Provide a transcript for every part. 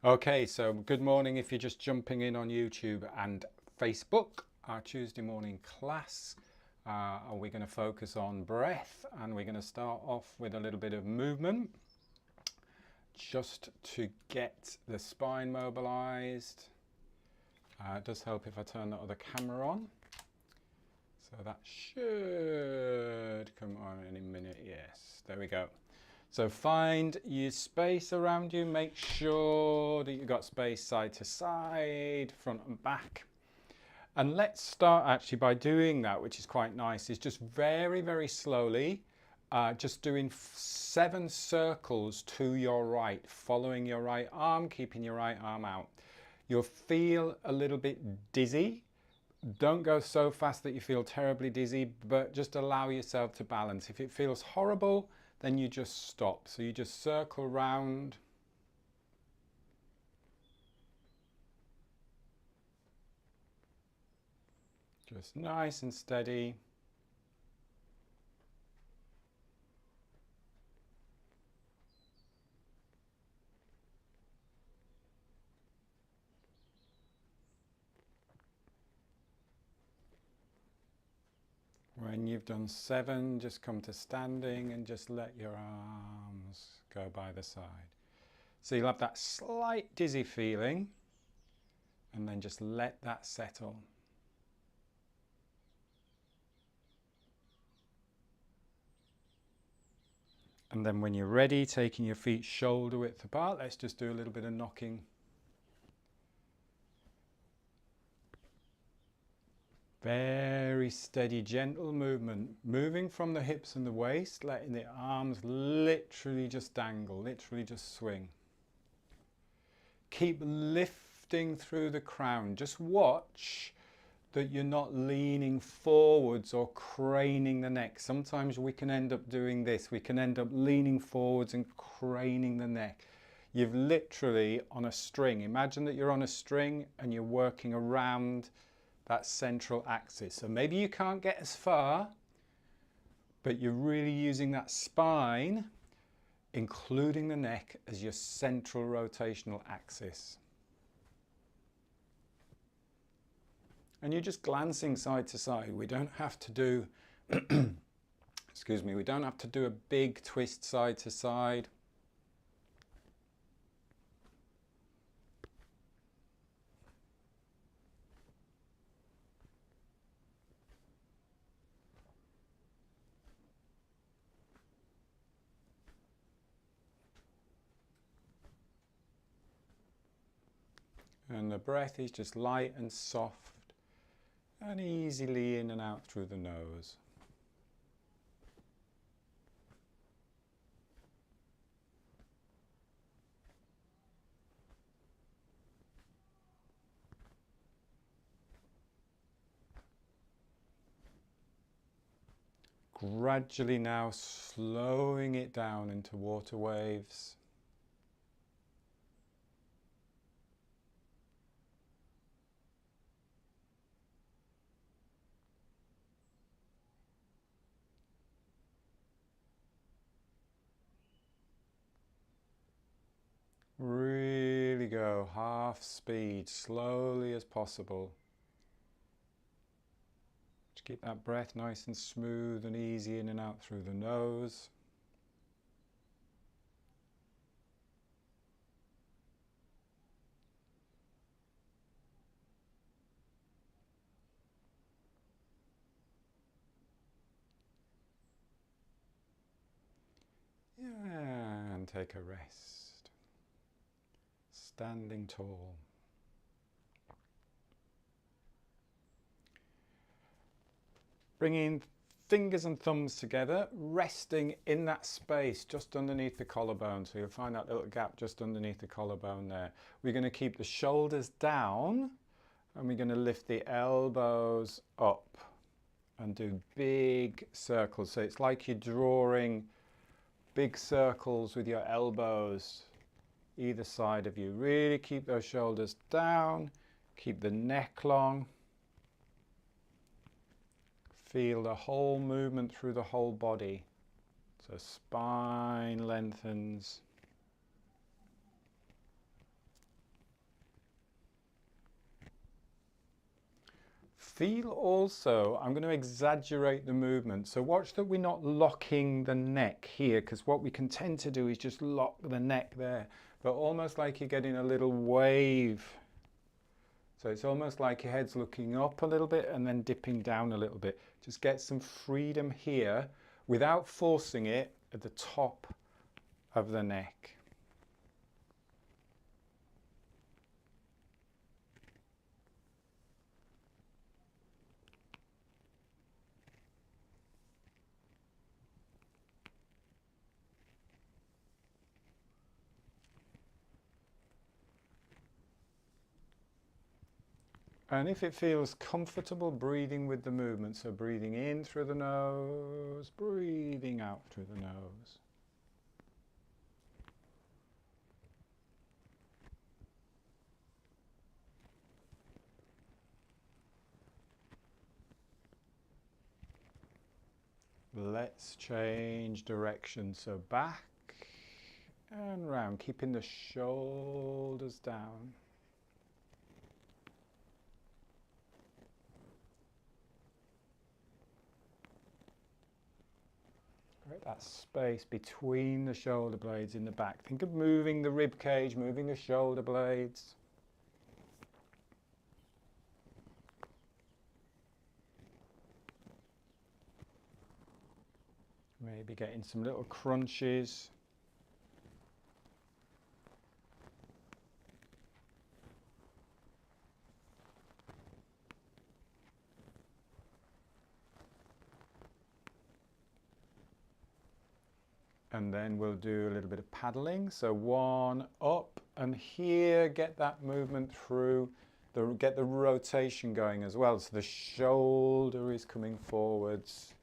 Okay, so good morning if you're just jumping in on YouTube and Facebook. Our Tuesday morning class, we're going to focus on breath, and we're going to start off with a little bit of movement just to get the spine mobilized. It does help if I turn the other camera on. So that should come on any minute. Yes, there we go. So find your space around you, make sure that you've got space side to side, front and back. And let's start actually by doing that, which is quite nice, is just very, very slowly, just doing 7 circles to your right, following your right arm, keeping your right arm out. You'll feel a little bit dizzy. Don't go so fast that you feel terribly dizzy, but just allow yourself to balance. If it feels horrible, then you just stop. So you just circle round. Just nice and steady. When you've done 7, just come to standing and just let your arms go by the side. So you'll have that slight dizzy feeling, and then just let that settle. And then when you're ready, taking your feet shoulder width apart, let's just do a little bit of knocking. Very steady, gentle movement, moving from the hips and the waist, letting the arms literally just dangle, literally just swing. Keep lifting through the crown. Just watch that you're not leaning forwards or craning the neck. Sometimes we can end up doing this. We can end up leaning forwards and craning the neck. You've literally on a string. Imagine that you're on a string and you're working around that central axis. So maybe you can't get as far, but you're really using that spine, including the neck, as your central rotational axis. And you're just glancing side to side. We don't have to do, excuse me, we don't have to do a big twist side to side. And the breath is just light and soft and easily in and out through the nose. Gradually now slowing it down into water waves. Really go half speed, slowly as possible. Just keep that breath nice and smooth and easy in and out through the nose. Yeah, and take a rest. Standing tall. Bringing fingers and thumbs together, resting in that space just underneath the collarbone. So you'll find that little gap just underneath the collarbone there. We're going to keep the shoulders down, and we're going to lift the elbows up and do big circles. So it's like you're drawing big circles with your elbows either side of you. Really keep those shoulders down, keep the neck long. Feel the whole movement through the whole body. So spine lengthens. Feel also, I'm going to exaggerate the movement. So watch that we're not locking the neck here, because what we can tend to do is just lock the neck there, but almost like you're getting a little wave. So it's almost like your head's looking up a little bit and then dipping down a little bit. Just get some freedom here without forcing it at the top of the neck. And if it feels comfortable, breathing with the movement, so breathing in through the nose, breathing out through the nose. Let's change direction, so back and round, keeping the shoulders down. Create that space between the shoulder blades in the back. Think of moving the rib cage, moving the shoulder blades. Maybe getting some little crunches. And then we'll do a little bit of paddling. So one up, and here get that movement through, get the rotation going as well. So the shoulder is coming forwards.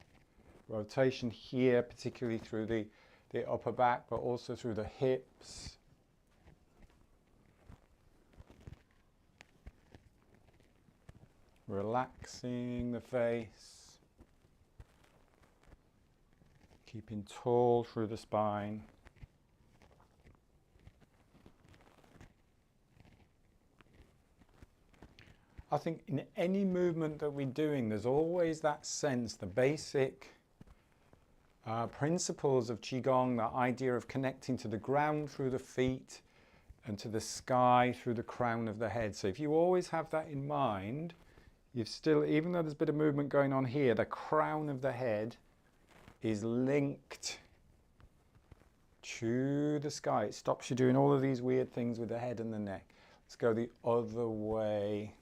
Rotation here, particularly through the upper back, but also through the hips. Relaxing the face. Keeping tall through the spine. I think in any movement that we're doing, there's always that sense, the basic principles of Qigong, the idea of connecting to the ground through the feet and to the sky through the crown of the head. So if you always have that in mind, you've still, even though there's a bit of movement going on here, the crown of the head is linked to the sky. It stops you doing all of these weird things with the head and the neck. Let's go the other way.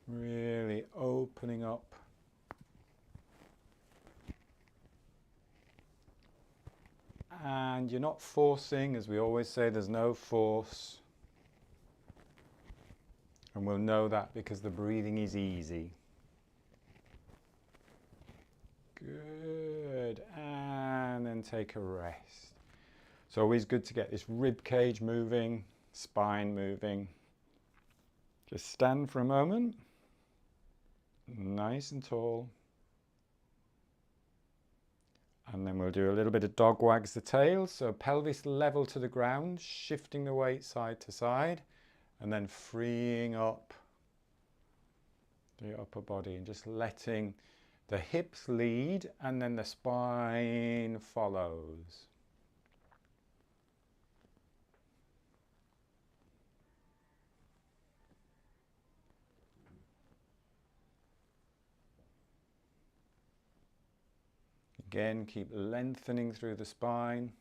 Really opening up. And you're not forcing, as we always say, there's no force. And we'll know that because the breathing is easy. Good. And then take a rest. It's always good to get this rib cage moving, spine moving. Just stand for a moment. Nice and tall. And then we'll do a little bit of dog wags the tail. So pelvis level to the ground, shifting the weight side to side, and then freeing up the upper body and just letting the hips lead, and then the spine follows. Again, keep lengthening through the spine.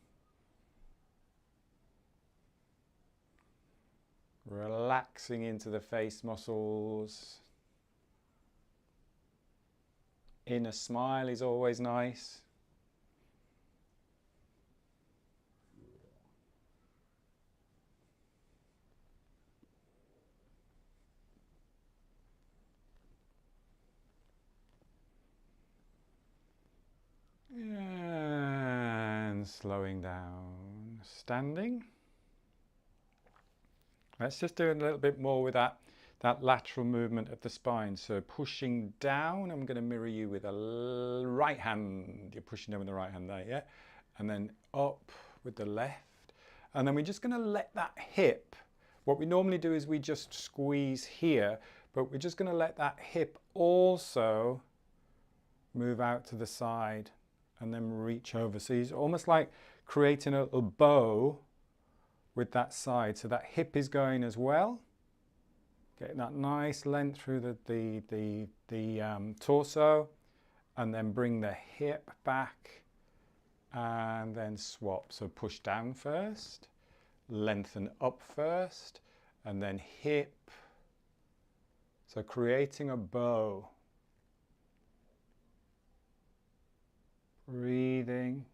Relaxing into the face muscles. Inner smile is always nice. And slowing down, standing. Let's just do a little bit more with that lateral movement of the spine. So pushing down, I'm going to mirror you with a right hand. You're pushing down with the right hand there, yeah? And then up with the left. And then we're just going to let that hip What we normally do is we just squeeze here, but we're just going to let that hip also move out to the side and then reach over. So it's almost like creating a little bow with that side. So that hip is going as well. Getting that nice length through the torso, and then bring the hip back and then swap. So push down first, lengthen up first, and then hip. So creating a bow. Breathing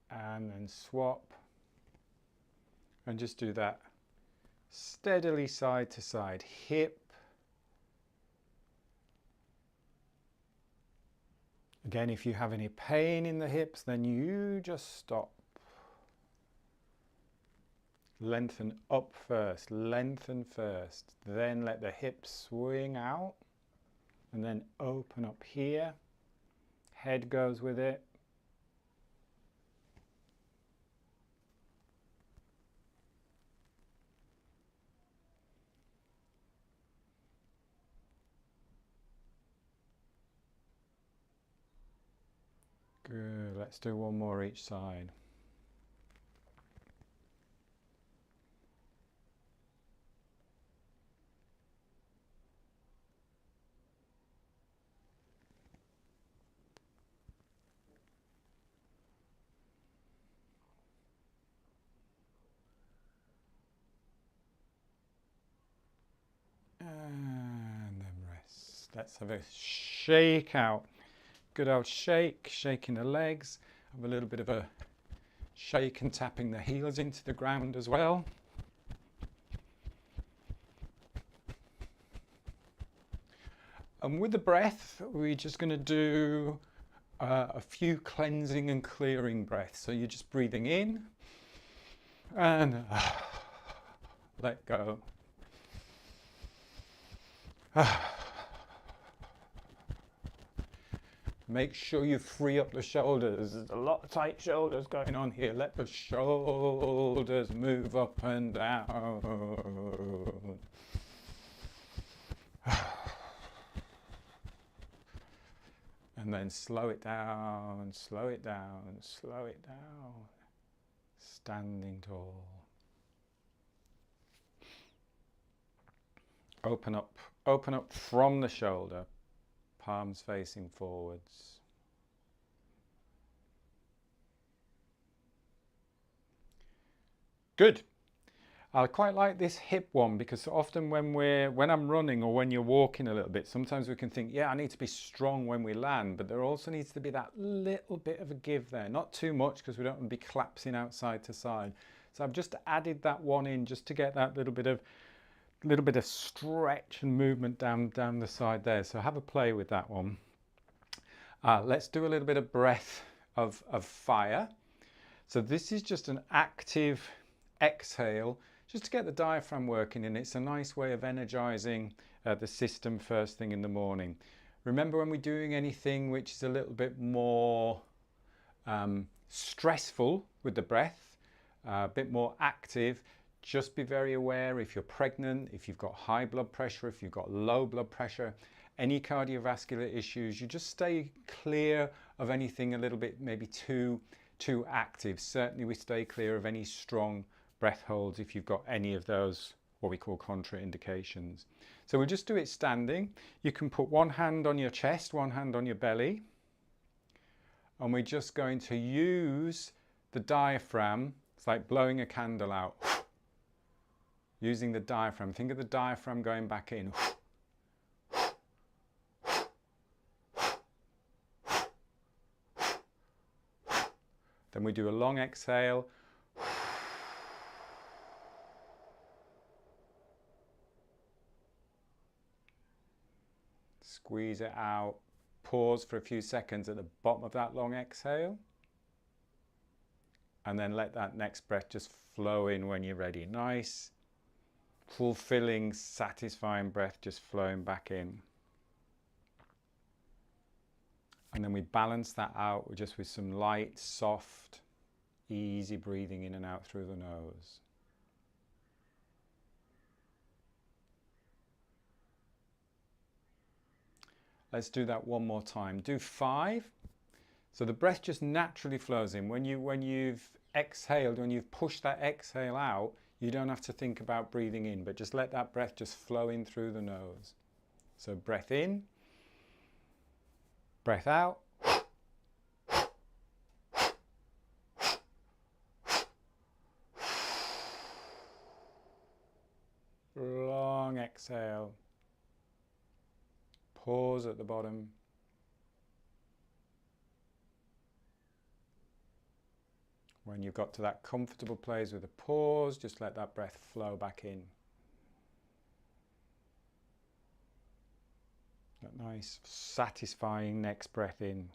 and then swap. And just do that steadily side to side. Hip. Again, if you have any pain in the hips, then you just stop. Lengthen up first, lengthen first, then let the hips swing out, and then open up here. Head goes with it. Good, let's do one more each side. And then rest. Let's have a shake out. Good old shake, shaking the legs. Have a little bit of a shake and tapping the heels into the ground as well. And with the breath, we're just going to do a few cleansing and clearing breaths. So you're just breathing in and let go. Make sure you free up the shoulders. There's a lot of tight shoulders going on here. Let the shoulders move up and down. And then slow it down, slow it down, slow it down. Standing tall. Open up from the shoulder. Palms facing forwards. Good. I quite like this hip one because often when I'm running or when you're walking a little bit, sometimes we can think, yeah, I need to be strong when we land, but there also needs to be that little bit of a give there. Not too much because we don't want to be collapsing out side to side. So I've just added that one in just to get that little bit of stretch and movement down the side there. So have a play with that one. Let's do a little bit of breath of fire. So this is just an active exhale just to get the diaphragm working, and it's a nice way of energizing the system first thing in the morning. Remember, when we're doing anything which is a little bit more stressful with the breath, a bit more active, just be very aware if you're pregnant, if you've got high blood pressure, if you've got low blood pressure, any cardiovascular issues, you just stay clear of anything a little bit maybe too active. Certainly we stay clear of any strong breath holds if you've got any of those what we call contraindications. So we'll just do it standing. You can put one hand on your chest, one hand on your belly, and we're just going to use the diaphragm. It's like blowing a candle out. Using the diaphragm. Think of the diaphragm going back in. Then we do a long exhale. Squeeze it out. Pause for a few seconds at the bottom of that long exhale. And then let that next breath just flow in when you're ready. Nice, fulfilling, satisfying breath just flowing back in. And then we balance that out just with some light, soft, easy breathing in and out through the nose. Let's do that one more time. Do 5. So the breath just naturally flows in. When you've exhaled, when you've pushed that exhale out, you don't have to think about breathing in, but just let that breath just flow in through the nose. So breath in, breath out. Long exhale. Pause at the bottom. When you've got to that comfortable place with a pause, just let that breath flow back in. That nice, satisfying next breath in.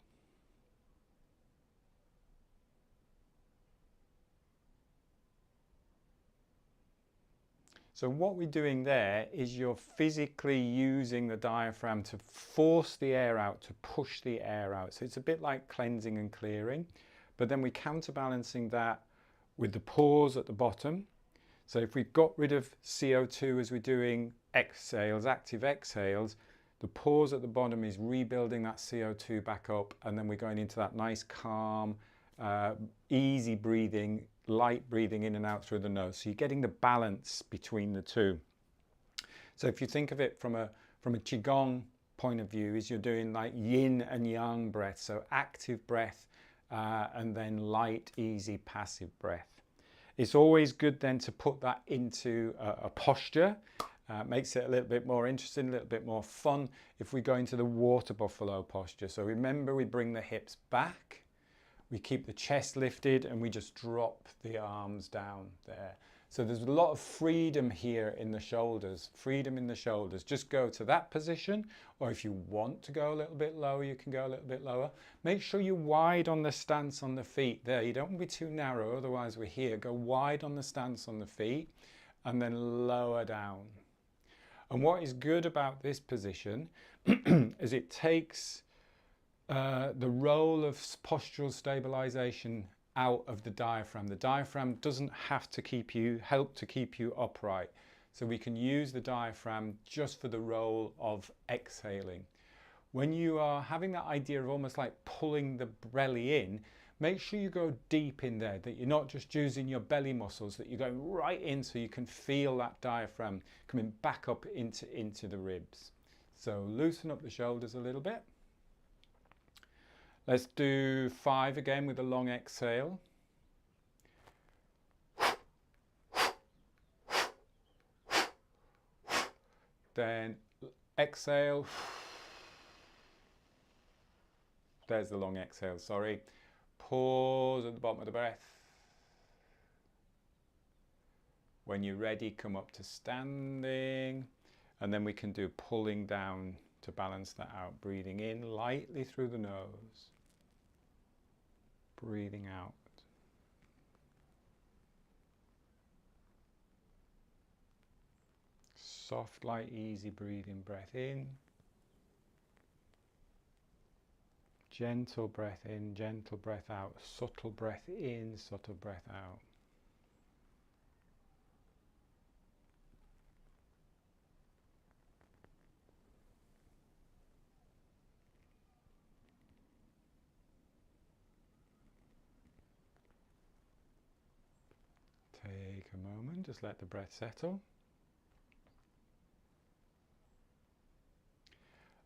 So what we're doing there is you're physically using the diaphragm to force the air out, to push the air out. So it's a bit like cleansing and clearing, but then we're counterbalancing that with the pause at the bottom. So if we've got rid of CO2 as we're doing exhales, active exhales, the pause at the bottom is rebuilding that CO2 back up, and then we're going into that nice, calm, easy breathing, light breathing in and out through the nose. So you're getting the balance between the two. So if you think of it from a Qigong point of view, is you're doing like yin and yang breath, so active breath and then light, easy, passive breath. It's always good then to put that into a posture. Makes it a little bit more interesting, a little bit more fun if we go into the water buffalo posture. So remember, we bring the hips back, we keep the chest lifted, and we just drop the arms down there. So there's a lot of freedom here in the shoulders, freedom in the shoulders. Just go to that position, or if you want to go a little bit lower, you can go a little bit lower. Make sure you're wide on the stance on the feet there. You don't want to be too narrow, otherwise we're here. Go wide on the stance on the feet, and then lower down. And what is good about this position is it takes the role of postural stabilization out of the diaphragm. The diaphragm doesn't have to help to keep you upright. So we can use the diaphragm just for the role of exhaling. When you are having that idea of almost like pulling the belly in, make sure you go deep in there, that you're not just using your belly muscles, that you're going right in so you can feel that diaphragm coming back up into the ribs. So loosen up the shoulders a little bit. Let's do 5 again with a long exhale. Then exhale. There's the long exhale, sorry. Pause at the bottom of the breath. When you're ready, come up to standing, and then we can do pulling down to balance that out. Breathing in lightly through the nose, breathing out. Soft, light, easy breathing, breath in. Gentle breath in, gentle breath out, subtle breath in, subtle breath out. Take a moment, just let the breath settle.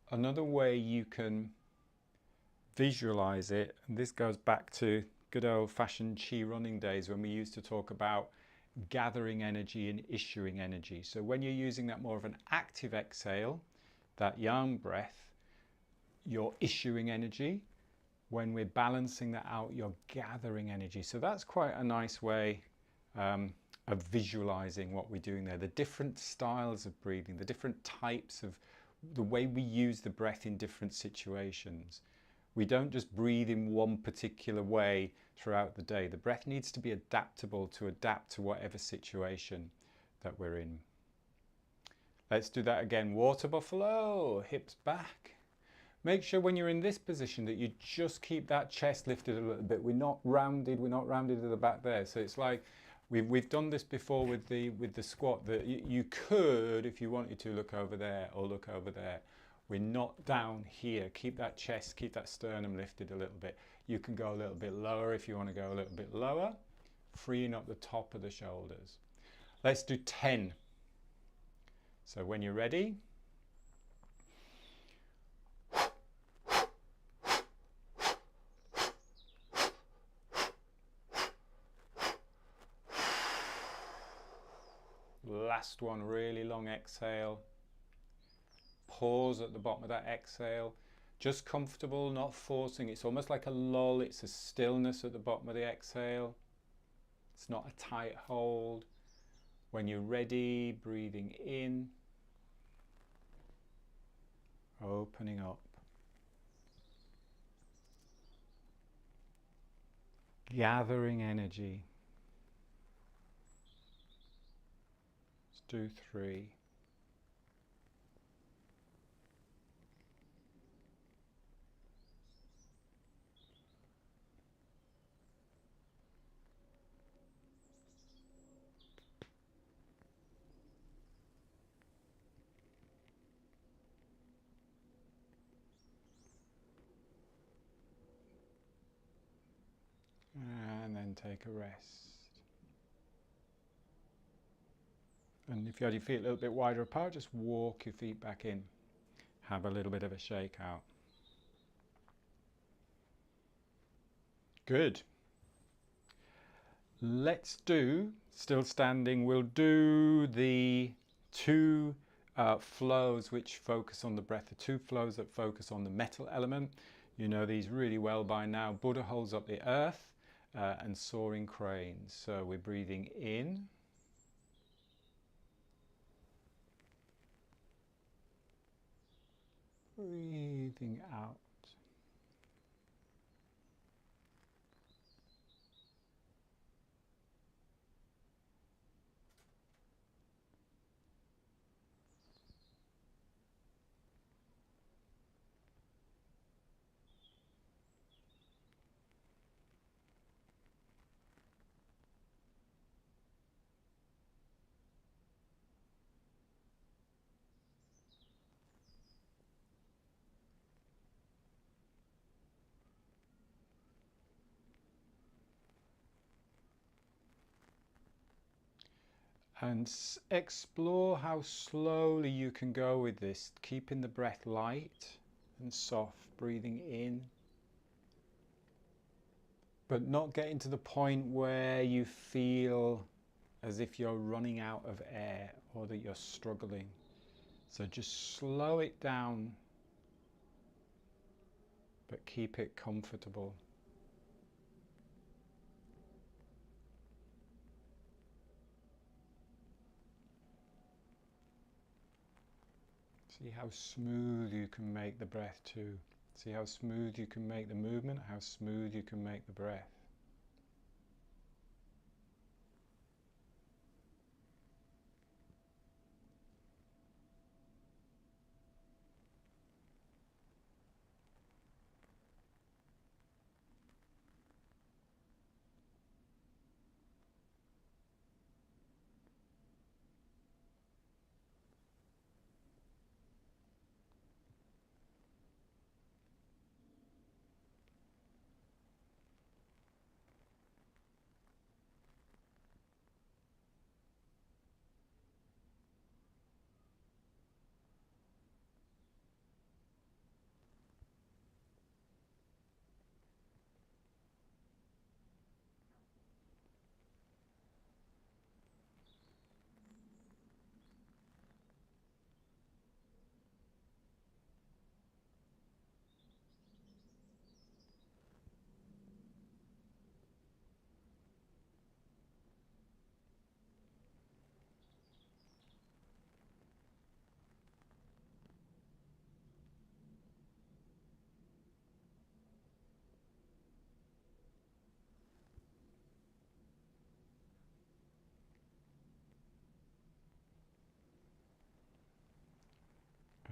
Another way you can visualize it, and this goes back to good old-fashioned Qi running days when we used to talk about gathering energy and issuing energy. So when you're using that more of an active exhale, that yang breath, you're issuing energy. When we're balancing that out, you're gathering energy. So that's quite a nice way of visualizing what we're doing there. The different styles of breathing, the different types of the way we use the breath in different situations. We don't just breathe in one particular way throughout the day. The breath needs to be adaptable to adapt to whatever situation that we're in. Let's do that again. Water buffalo, hips back. Make sure when you're in this position that you just keep that chest lifted a little bit. We're not rounded to the back there. So it's like we've done this before with the squat, that you could, if you wanted to, look over there or look over there. We're not down here. Keep that chest, keep that sternum lifted a little bit. You can go a little bit lower if you want to go a little bit lower, freeing up the top of the shoulders. Let's do 10. So when you're ready, last one, really long exhale. Pause at the bottom of that exhale. Just comfortable, not forcing. It's almost like a lull. It's a stillness at the bottom of the exhale. It's not a tight hold. When you're ready, breathing in, opening up. Gathering energy. Let's do 3. And then take a rest. And if you had your feet a little bit wider apart, just walk your feet back in. Have a little bit of a shake out. Good. Let's do, still standing, we'll do the 2 flows which focus on the breath, the 2 flows that focus on the metal element. You know these really well by now. Buddha holds up the earth and soaring cranes. So we're breathing in. Breathing out. And explore how slowly you can go with this, keeping the breath light and soft, breathing in, but not getting to the point where you feel as if you're running out of air or that you're struggling. So just slow it down, but keep it comfortable. See how smooth you can make the breath too. See how smooth you can make the movement, how smooth you can make the breath.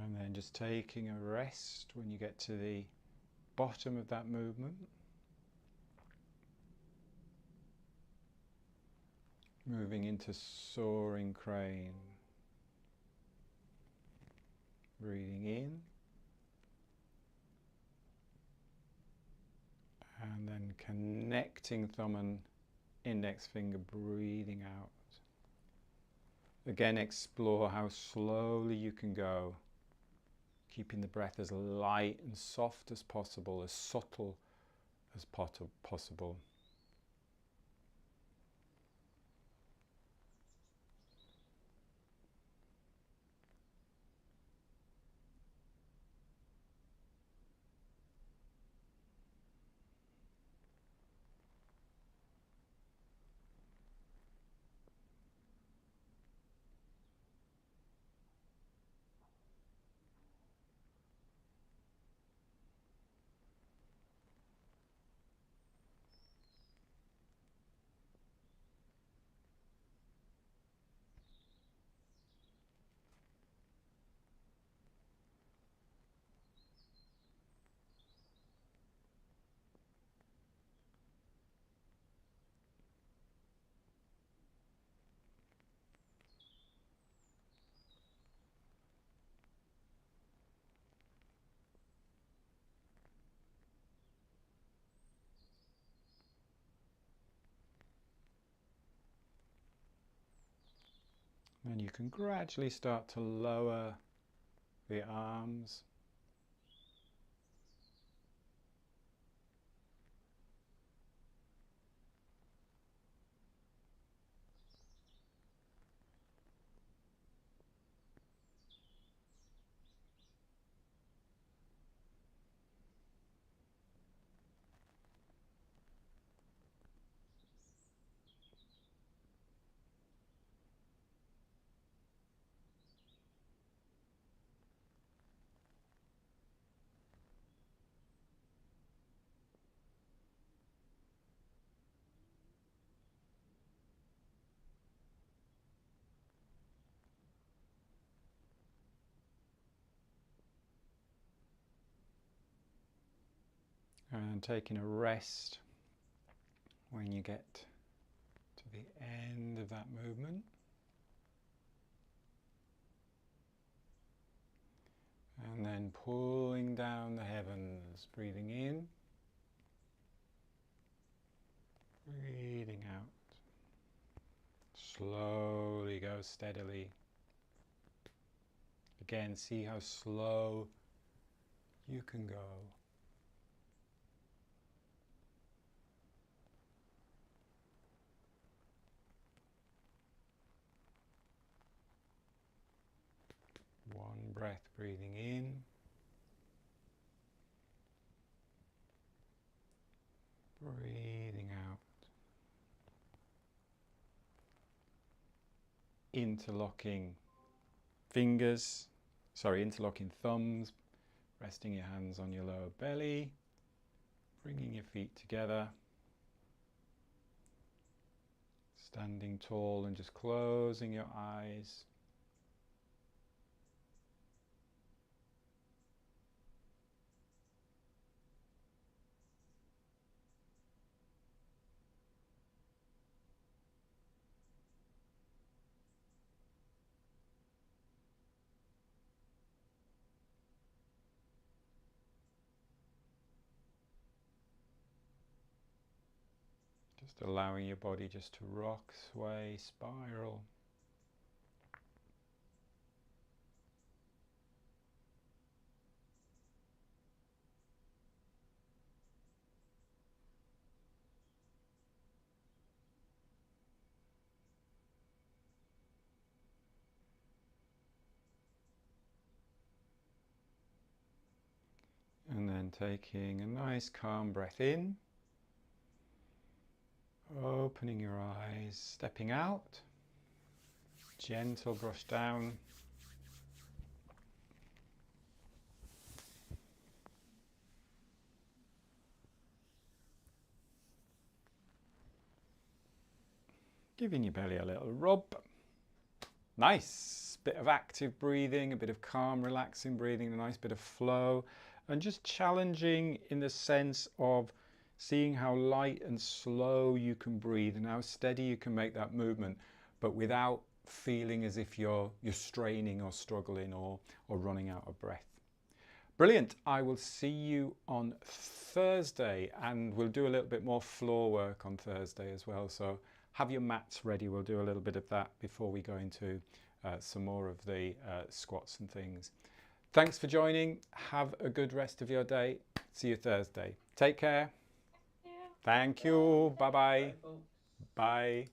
And then just taking a rest when you get to the bottom of that movement. Moving into soaring crane. Breathing in. And then connecting thumb and index finger, breathing out. Again, explore how slowly you can go, keeping the breath as light and soft as possible, as subtle as possible. And you can gradually start to lower the arms. And taking a rest when you get to the end of that movement. And then pulling down the heavens, breathing in, breathing out. Slowly go steadily. Again, see how slow you can go. One breath, breathing in. Breathing out. Interlocking thumbs, resting your hands on your lower belly, bringing your feet together, standing tall and just closing your eyes. Just allowing your body just to rock, sway, spiral. And then taking a nice calm breath in. Opening your eyes, stepping out, gentle brush down. Giving your belly a little rub. Nice bit of active breathing, a bit of calm, relaxing breathing, a nice bit of flow, and just challenging in the sense of seeing how light and slow you can breathe and how steady you can make that movement, but without feeling as if you're straining or struggling or running out of breath. Brilliant. I will see you on Thursday, and we'll do a little bit more floor work on Thursday as well. So have your mats ready. We'll do a little bit of that before we go into some more of the squats and things. Thanks for joining. Have a good rest of your day. See you Thursday. Take care. Yeah. Thank you. Bye-bye. Bye.